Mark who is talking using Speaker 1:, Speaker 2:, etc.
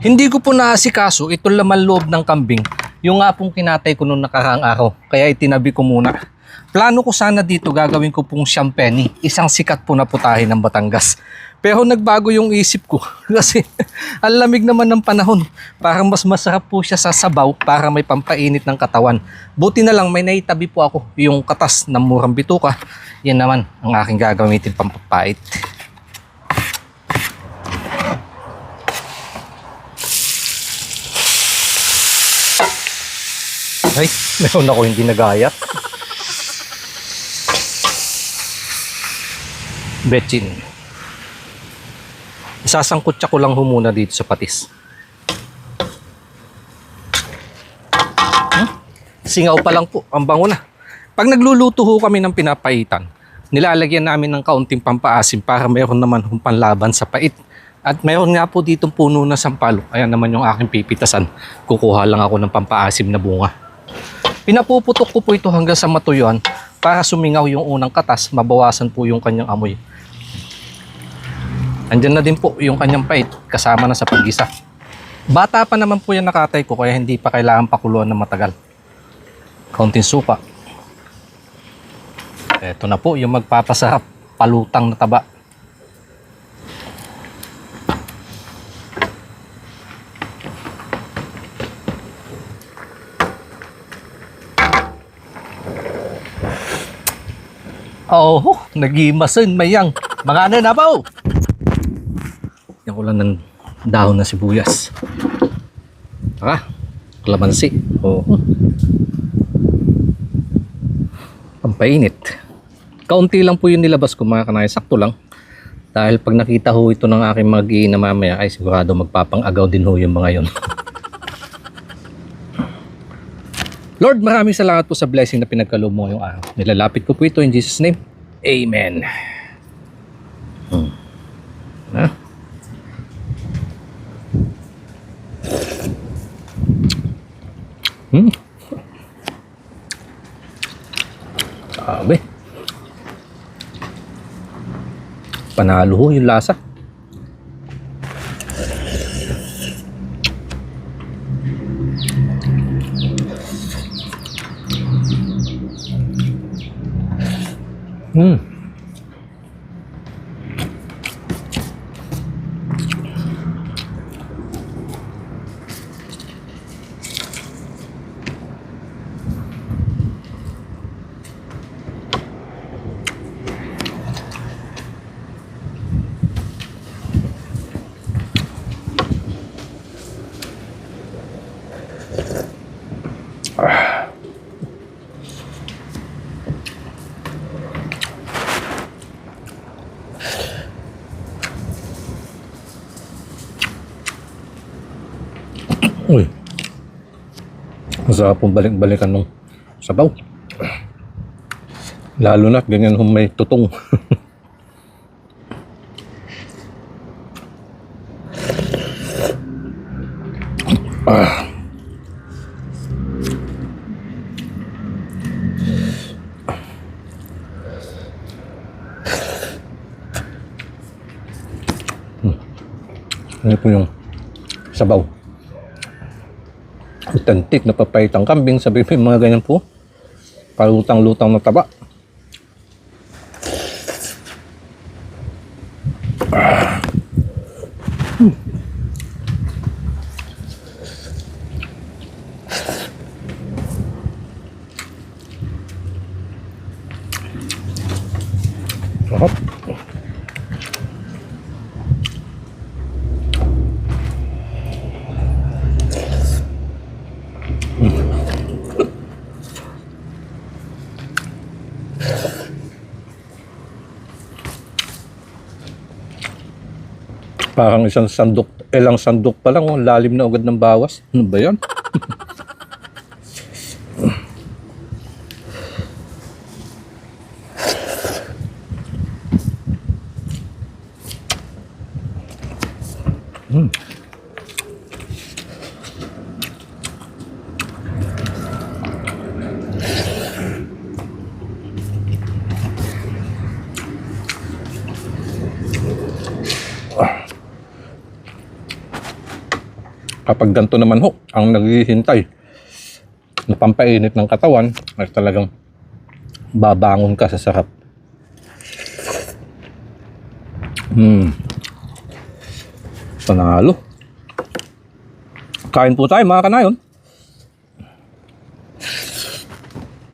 Speaker 1: Hindi ko po naasikaso ito laman loob ng kambing. Yung nga pong kinatay ko noong nakaraang araw. Kaya itinabi ko muna. Plano ko sana dito gagawin ko pong champeni. Isang sikat po na putahe ng Batangas. Pero nagbago yung isip ko. Kasi ang lamig naman ng panahon. Parang mas masarap po siya sa sabaw para may pampainit ng katawan. Buti na lang may naitabi po ako yung katas ng murang bituka. Yan naman ang aking gagamitin pampapait. Ay, meron ako hindi nagayat. Betchin. Isasangkutsa ko lang muna dito sa patis. Singaw pa lang po, ang bango na. Pag nagluluto ho kami ng pinapaitan, nilalagyan namin ng kaunting pampaasim para meron naman panlaban sa pait. At meron nga po ditong puno na sampalok. Ayan naman yung aking pipitasan. Kukuha lang ako ng pampaasim na bunga. Pinapuputok ko po ito hanggang sa matuyuan para sumingaw yung unang katas, mabawasan po yung kanyang amoy. Andyan na din po yung kanyang pait kasama na sa paggisa. Bata pa naman po yan nakatay ko kaya hindi pa kailangan pakuluan ng matagal. Kaunting suka. Ito na po yung magpapasarap palutang na taba. Oh, nagimasin mayang. Mga ano na po? Yan ko lang ng dahon na sibuyas. Kalamansi. Oh. Pampainit. Kaunti lang po yung nilabas ko mga kanay. Sakto lang. Dahil pag nakita ho ito ng aking mag-iina mamaya ay sigurado magpapang-agaw din ho yung mga yon. Lord, maraming salamat po sa blessing na pinagkaloob mo ngayong araw. Nilalapit ko po ito in Jesus' name. Amen. Sabi. Panalo ho yung lasa. Uy, masarap pong balik-balikan ng sabaw. Lalo na ganyan kung may tutong. Ano po yung sabaw? Authentic na papaitang kambing, sabi mo mga ganyan po. Palutang-lutang na taba. Sarap. Parang isang sandok, ilang sandok pa lang, lalim na agad ng bawas. Ano ba yan? Kapag ganito naman ho, ang naghihintay na pampainit ng katawan, ay talagang babangon ka sa sarap. Panalo. Kain po tayo mga kanayon.